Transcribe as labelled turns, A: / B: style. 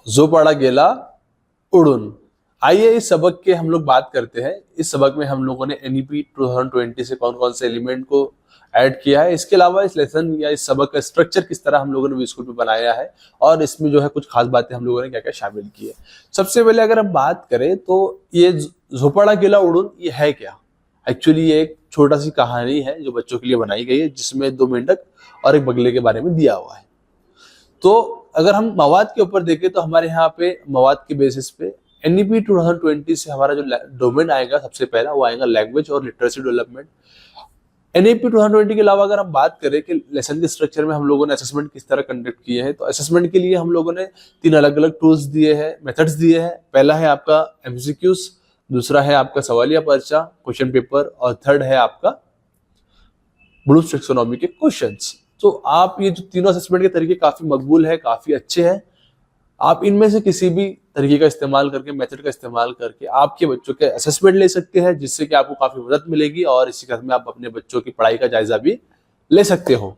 A: जो पड़ा गेला उड़ून। आइए इस सबक के हम लोग बात करते हैं। इस सबक में हम लोगों ने एनईपी 2020 से कौन कौन से एलिमेंट को ऐड किया है, इसके अलावा इस लेसन या इस सबक का स्ट्रक्चर किस तरह हम लोगों ने वी स्कूल पे बनाया है, और इसमें जो है कुछ खास बातें हम लोगों ने क्या क्या शामिल की है। सबसे पहले अगर हम बात करें तो ये झोपड़ा गेला उड़ून ये है क्या। एक्चुअली ये एक छोटा सी कहानी है जो बच्चों के लिए बनाई गई है, जिसमें 2 मेंढक और एक बगले के बारे में दिया हुआ है। तो अगर हम मवाद के ऊपर देखें तो हमारे यहाँ पे मवाद के बेसिस पे एनईपी 2020 से हमारा जो डोमेन आएगा सबसे पहला वो आएगा लैंग्वेज और लिटरेसी डेवलपमेंट। एनईपी 2020 के अलावा अगर हम बात करें कि लेसन के स्ट्रक्चर में हम लोगों ने असेसमेंट किस तरह कंडक्ट किए हैं, तो असेसमेंट के लिए हम लोगों ने 3 अलग अलग टूल्स दिए हैं, मेथड्स दिए हैं। पहला है आपका एमसीक्यूज, दूसरा है आपका सवालिया पर्चा क्वेश्चन पेपर, और थर्ड है आपका ब्लूम्स टैक्सोनॉमी के क्वेश्चंस। तो आप ये जो तीनों असेसमेंट के तरीके काफी मकबूल है, काफी अच्छे हैं। आप इनमें से किसी भी तरीके का इस्तेमाल करके, मेथड का इस्तेमाल करके आपके बच्चों के असेसमेंट ले सकते हैं, जिससे कि आपको काफी मदद मिलेगी और इसी क्रम में आप अपने बच्चों की पढ़ाई का जायजा भी ले सकते हो।